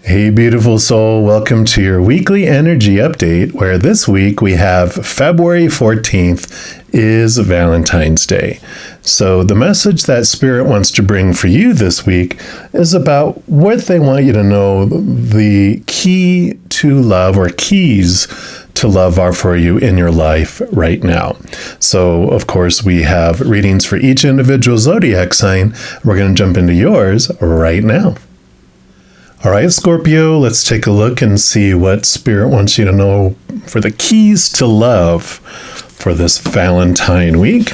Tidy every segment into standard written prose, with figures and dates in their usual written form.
Hey, beautiful soul. Welcome to your weekly energy update, where this week we have February 14th is Valentine's Day. So the message that Spirit wants to bring for you this week is about what they want you to know the key to love, or keys to love, are for you in your life right now. So, of course, we have readings for each individual zodiac sign. We're going to jump into yours right now. All right, Scorpio, let's take a look and see what Spirit wants you to know for the keys to love for this Valentine week.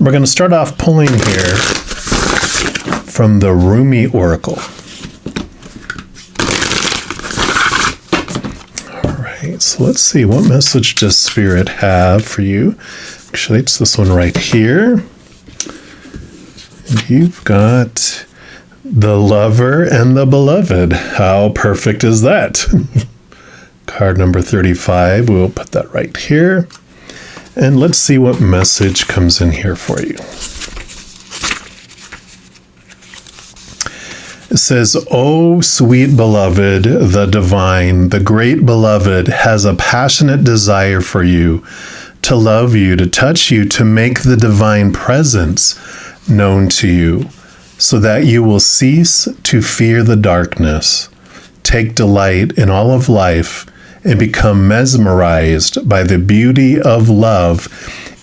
We're going to start off pulling here from the Rumi Oracle. All right, so let's see, what message does Spirit have for you? Actually, it's this one right here. And you've got the Lover and the Beloved. How perfect is that? Card number 35. We'll put that right here. And let's see what message comes in here for you. It says, "Oh, sweet beloved, the divine, the great beloved has a passionate desire for you, to love you, to touch you, to make the divine presence known to you, so that you will cease to fear the darkness, take delight in all of life, and become mesmerized by the beauty of love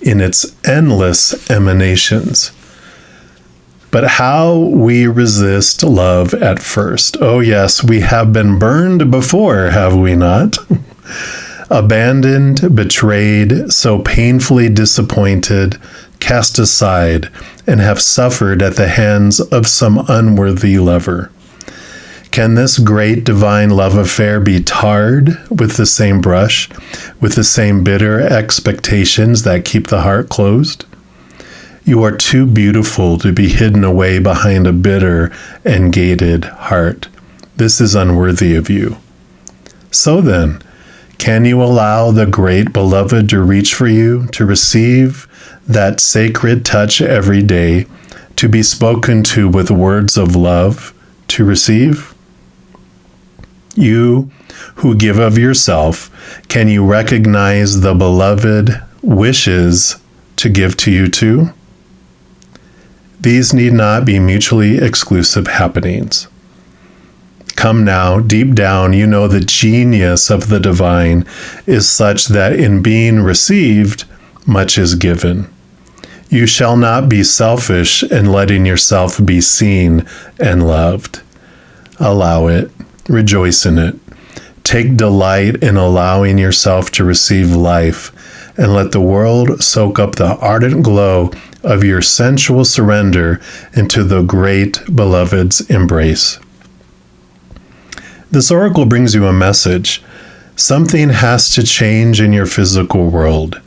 in its endless emanations." But how we resist love at first. Oh yes, we have been burned before, have we not? Abandoned, betrayed, so painfully disappointed, cast aside, and have suffered at the hands of some unworthy lover. Can this great divine love affair be tarred with the same brush, with the same bitter expectations that keep the heart closed? You are too beautiful to be hidden away behind a bitter and gated heart. This is unworthy of you. So then, can you allow the great beloved to reach for you, to receive that sacred touch every day, to be spoken to with words of love, to receive? You who give of yourself, can you recognize the beloved wishes to give to you too? These need not be mutually exclusive happenings. Come now, deep down, you know the genius of the divine is such that in being received, much is given. You shall not be selfish in letting yourself be seen and loved. Allow it. Rejoice in it. Take delight in allowing yourself to receive life, and let the world soak up the ardent glow of your sensual surrender into the great beloved's embrace. This oracle brings you a message. Something has to change in your physical world.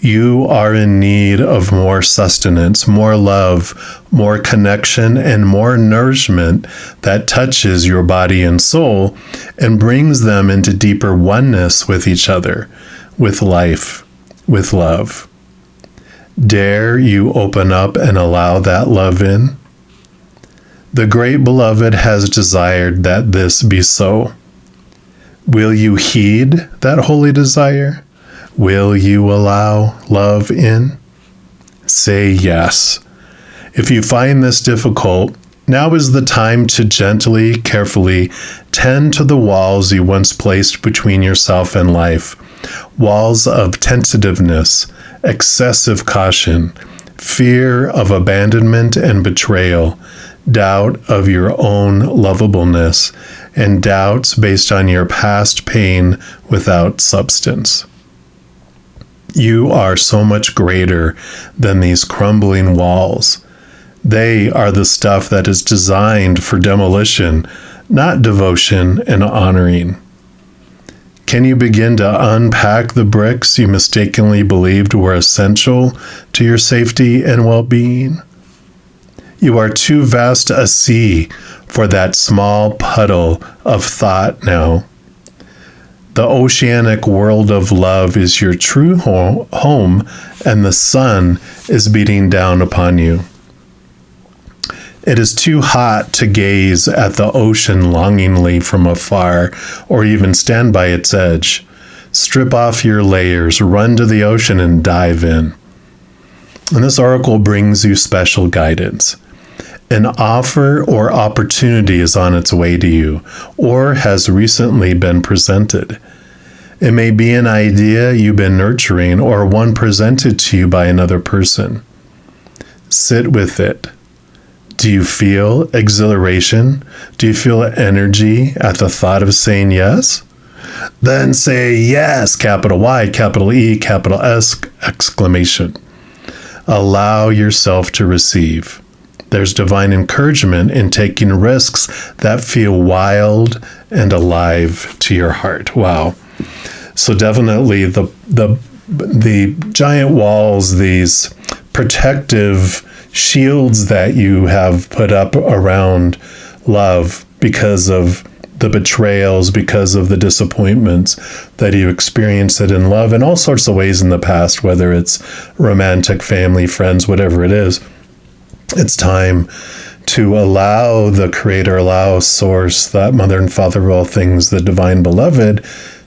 You are in need of more sustenance, more love, more connection, and more nourishment that touches your body and soul and brings them into deeper oneness with each other, with life, with love. Dare you open up and allow that love in? The great beloved has desired that this be so. Will you heed that holy desire? Will you allow love in? Say yes. If you find this difficult, now is the time to gently, carefully tend to the walls you once placed between yourself and life. Walls of tentativeness, excessive caution, fear of abandonment and betrayal, doubt of your own lovableness, and doubts based on your past pain without substance. You are so much greater than these crumbling walls. They are the stuff that is designed for demolition, not devotion and honoring. Can you begin to unpack the bricks you mistakenly believed were essential to your safety and well-being? You are too vast a sea for that small puddle of thought now. The oceanic world of love is your true home, and the sun is beating down upon you. It is too hot to gaze at the ocean longingly from afar, or even stand by its edge. Strip off your layers, run to the ocean and dive in. And this oracle brings you special guidance. An offer or opportunity is on its way to you, or has recently been presented. It may be an idea you've been nurturing, or one presented to you by another person. Sit with it. Do you feel exhilaration? Do you feel energy at the thought of saying yes? Then say yes, capital Y, capital E, capital S, exclamation. Allow yourself to receive. There's divine encouragement in taking risks that feel wild and alive to your heart. Wow. So definitely the giant walls, these protective shields that you have put up around love because of the betrayals, because of the disappointments that you experienced it in love in all sorts of ways in the past, whether it's romantic, family, friends, whatever it is. It's time to allow the Creator, allow Source, that Mother and Father of all things, the Divine Beloved,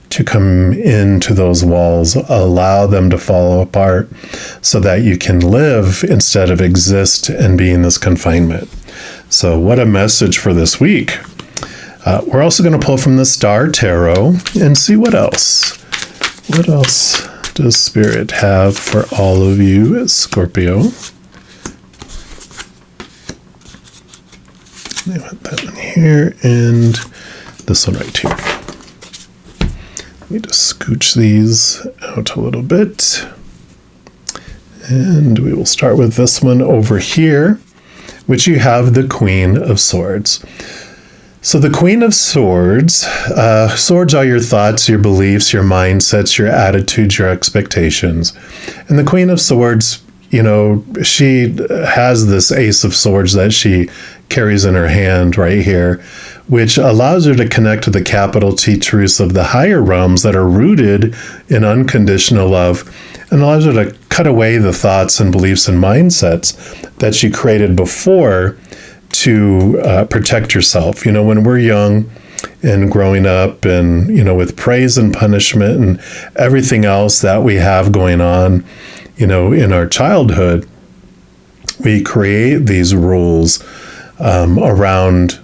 to come into those walls, allow them to fall apart so that you can live instead of exist and be in this confinement. So what a message for this week. We're also going to pull from the Star Tarot and see what else. What else does Spirit have for all of you, Scorpio? I want that one here and this one right here. Need to scooch these out a little bit. And we will start with this one over here, which you have the Queen of Swords. So the Queen of Swords, swords are your thoughts, your beliefs, your mindsets, your attitudes, your expectations. And the Queen of Swords, you know, she has this Ace of Swords that she carries in her hand right here, which allows her to connect to the capital T truths of the higher realms that are rooted in unconditional love, and allows her to cut away the thoughts and beliefs and mindsets that she created before to protect yourself. You know, when we're young and growing up and, you know, with praise and punishment and everything else that we have going on, you know, in our childhood, we create these rules around,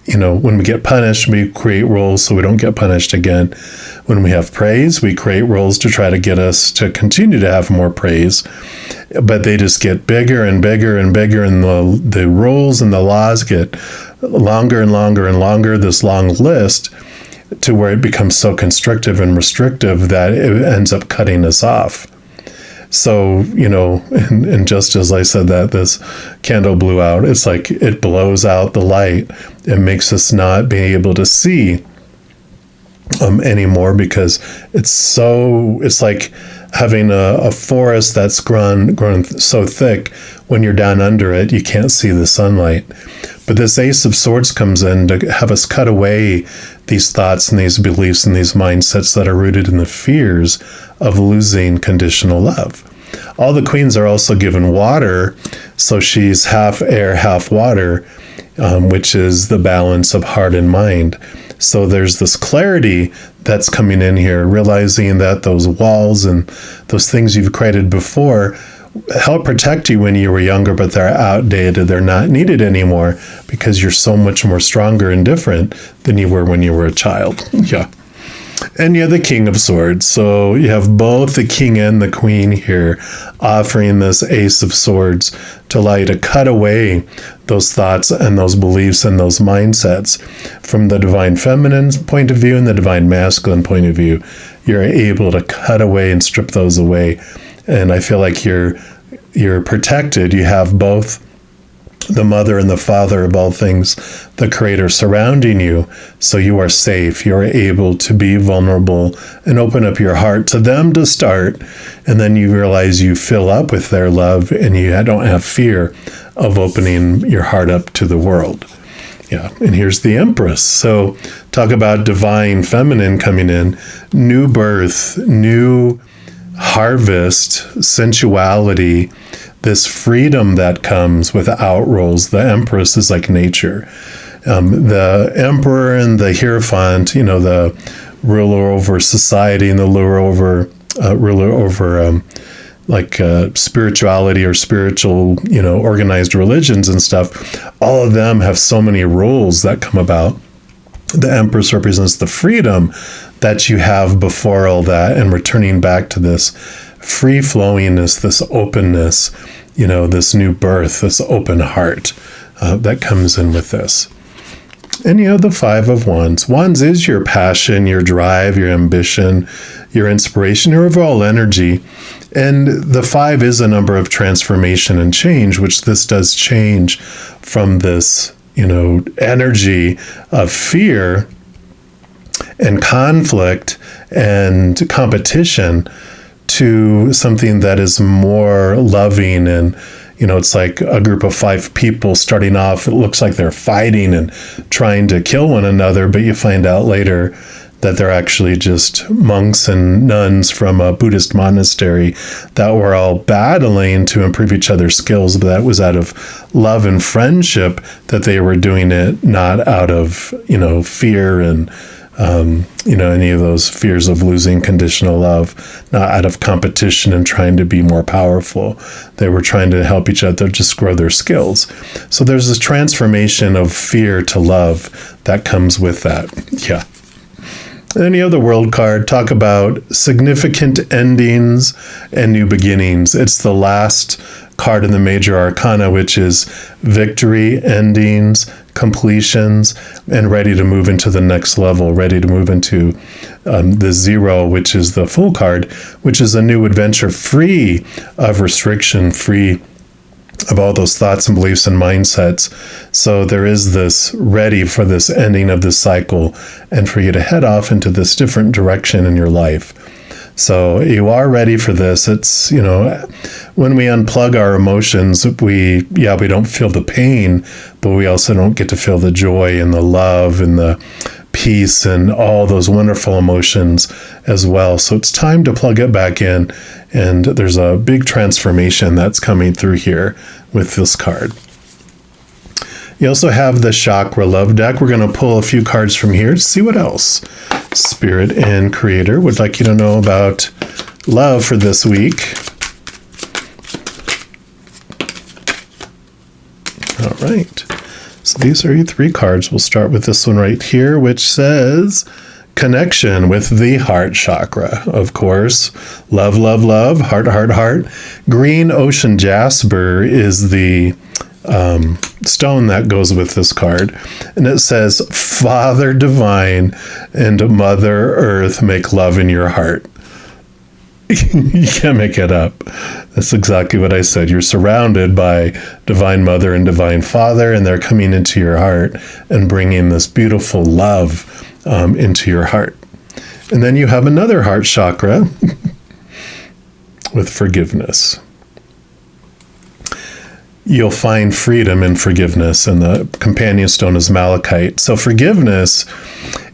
you know, when we get punished, we create rules so we don't get punished again. When we have praise, we create rules to try to get us to continue to have more praise. But they just get bigger and bigger and bigger, and the rules and the laws get longer and longer and longer, this long list, to where it becomes so constrictive and restrictive that it ends up cutting us off. So, you know, and just as I said that this candle blew out, it's like it blows out the light. It makes us not be able to see anymore, because it's like having a forest that's grown so thick. When you're down under it, you can't see the sunlight. But this Ace of Swords comes in to have us cut away these thoughts and these beliefs and these mindsets that are rooted in the fears of losing conditional love. All the queens are also given water, so she's half air, half water, which is the balance of heart and mind. So there's this clarity that's coming in here, realizing that those walls and those things you've created before help protect you when you were younger, but they're outdated. They're not needed anymore because you're so much more stronger and different than you were when you were a child. Yeah. And you have the King of Swords. So you have both the King and the Queen here offering this Ace of Swords to allow you to cut away those thoughts and those beliefs and those mindsets from the Divine Feminine point of view and the Divine Masculine point of view. You're able to cut away and strip those away. And I feel like you're protected. You have both the Mother and the Father of all things, the Creator, surrounding you, so you are safe. You're able to be vulnerable and open up your heart to them to start, and then you realize you fill up with their love and you don't have fear of opening your heart up to the world. Yeah, and here's the Empress. So talk about Divine Feminine coming in, new birth, new harvest, sensuality, this freedom that comes without roles. The Empress is like nature. The Emperor and the Hierophant, the ruler over society and the ruler over spirituality or spiritual, organized religions and stuff. All of them have so many rules that come about. The Empress represents the freedom that you have before all that, and returning back to this free-flowingness, this openness, this new birth, this open heart that comes in with this. And the Five of Wands. Wands is your passion, your drive, your ambition, your inspiration, your overall energy. And the Five is a number of transformation and change, which this does change from this, energy of fear and conflict and competition to something that is more loving. And it's like a group of 5 people starting off. It looks like they're fighting and trying to kill one another, but you find out later that they're actually just monks and nuns from a Buddhist monastery that were all battling to improve each other's skills. But that was out of love and friendship that they were doing it, not out of, fear and, any of those fears of losing conditional love, not out of competition and trying to be more powerful. They were trying to help each other just grow their skills. So there's this transformation of fear to love that comes with that. Yeah. And then you have the World card, talk about significant endings and new beginnings. It's the last card in the major arcana, which is victory, endings, completions, and ready to move into the next level, ready to move into the 0, which is the Fool card, which is a new adventure free of restriction, free of all those thoughts and beliefs and mindsets. So there is this ready for this ending of this cycle and for you to head off into this different direction in your life. So you are ready for this. It's, when we unplug our emotions, we don't feel the pain, but we also don't get to feel the joy and the love and the peace and all those wonderful emotions as well. So it's time to plug it back in. And there's a big transformation that's coming through here with this card. You also have the Chakra Love deck. We're going to pull a few cards from here to see what else Spirit and Creator would like you to know about love for this week. All right. So these are your 3 cards. We'll start with this one right here, which says connection with the heart chakra, of course. Love, love, love, heart, heart, heart. Green ocean jasper is the stone that goes with this card. And it says, Father Divine and Mother Earth make love in your heart. You can't make it up. That's exactly what I said. You're surrounded by Divine Mother and Divine Father, and they're coming into your heart and bringing this beautiful love into your heart. And then you have another heart chakra with forgiveness. You'll find freedom in forgiveness, and the companion stone is malachite. So forgiveness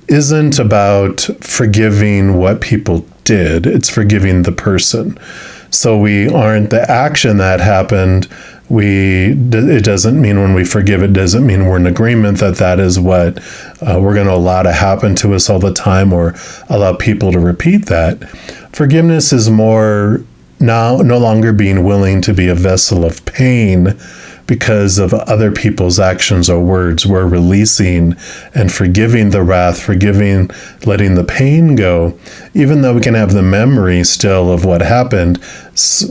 isn't about forgiving what people did, it's forgiving the person. So we aren't the action that happened. It doesn't mean when we forgive, it doesn't mean we're in agreement that is what we're going to allow to happen to us all the time, or allow people to repeat that. Forgiveness is more now no longer being willing to be a vessel of pain because of other people's actions or words. We're releasing and forgiving the wrath, forgiving, letting the pain go, even though we can have the memory still of what happened,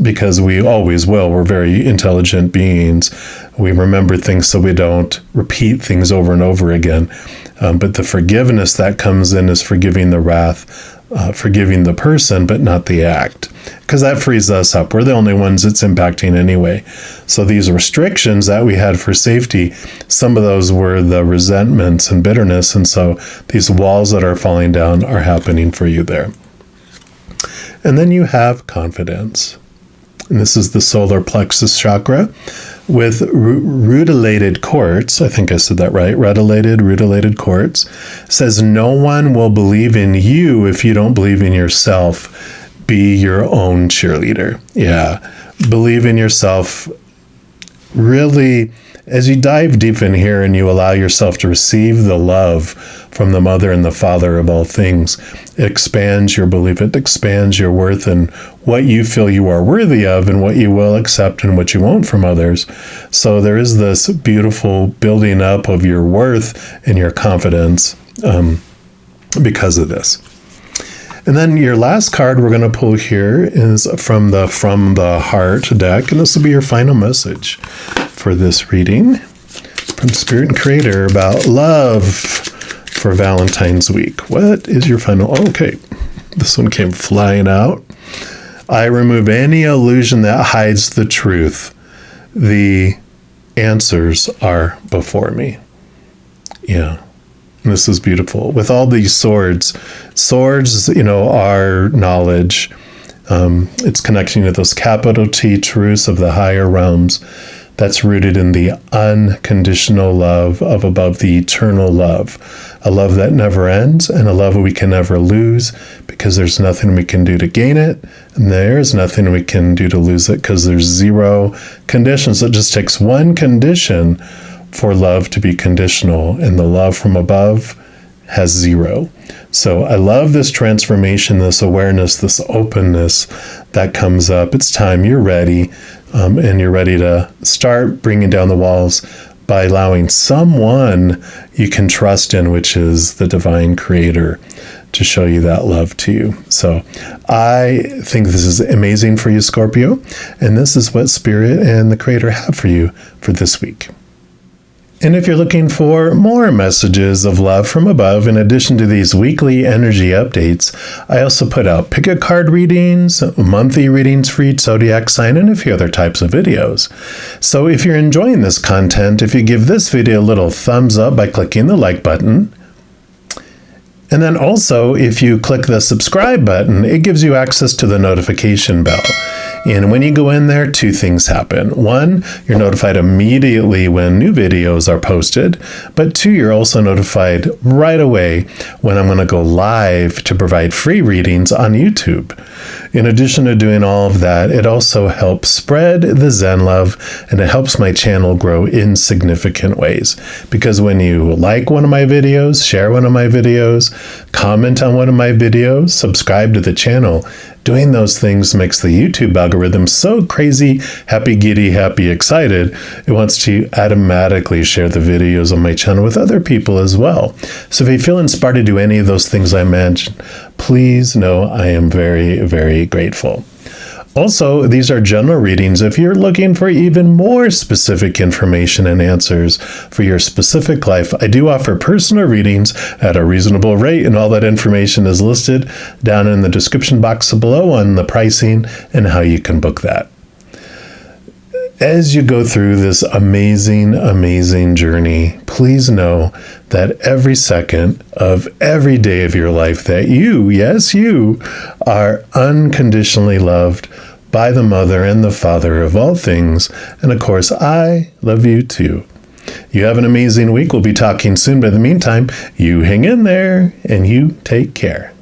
because we always will. We're very intelligent beings. We remember things so we don't repeat things over and over again. But the forgiveness that comes in is forgiving the wrath, forgiving the person, but not the act, because that frees us up. We're the only ones it's impacting anyway. So these restrictions that we had for safety, some of those were the resentments and bitterness. And so these walls that are falling down are happening for you there. And then you have confidence. And this is the solar plexus chakra with rutilated quartz. I think I said that right. Rutilated quartz says no one will believe in you if you don't believe in yourself. be your own cheerleader. Yeah. Believe in yourself. Really, as you dive deep in here and you allow yourself to receive the love from the mother and the father of all things, it expands your belief, it expands your worth and what you feel you are worthy of and what you will accept and what you won't from others. So there is this beautiful building up of your worth and your confidence because of this. And then your last card we're going to pull here is from the Heart deck, and this will be your final message for this reading from Spirit and Creator about love for Valentine's week. What is your final? Okay, this one came flying out. I remove any illusion that hides the truth. The answers are before me. Yeah. This is beautiful. With all these swords, are knowledge. It's connecting to those capital T truths of the higher realms that's rooted in the unconditional love of above, the eternal love, a love that never ends and a love we can never lose because there's nothing we can do to gain it and there's nothing we can do to lose it because there's zero conditions. It just takes one condition for love to be conditional, and the love from above has zero. So I love this transformation, this awareness, this openness that comes up. It's time. You're ready, and you're ready to start bringing down the walls by allowing someone you can trust in, which is the divine creator, to show you that love to you. So I think this is amazing for you, Scorpio, and this is what Spirit and the Creator have for you for this week. And if you're looking for more messages of love from above, in addition to these weekly energy updates, I also put out pick a card readings, monthly readings for each zodiac sign, and a few other types of videos. So if you're enjoying this content, if you give this video a little thumbs up by clicking the like button, and then also if you click the subscribe button, it gives you access to the notification bell. And when you go in there, two things happen. One, you're notified immediately when new videos are posted. But two, you're also notified right away when I'm going to go live to provide free readings on YouTube. In addition to doing all of that, it also helps spread the Zen love, and it helps my channel grow in significant ways. Because when you like one of my videos, share one of my videos, comment on one of my videos, subscribe to the channel, doing those things makes the YouTube algorithm so crazy, happy, giddy, happy, excited, it wants to automatically share the videos on my channel with other people as well. So if you feel inspired to do any of those things I mentioned, please know I am very, very grateful. Also, these are general readings. If you're looking for even more specific information and answers for your specific life, I do offer personal readings at a reasonable rate, and all that information is listed down in the description box below on the pricing and how you can book that. As you go through this amazing, amazing journey, please know that every second of every day of your life that you, yes, you, are unconditionally loved by the mother and the father of all things. And of course, I love you too. You have an amazing week. We'll be talking soon. But in the meantime, you hang in there and you take care.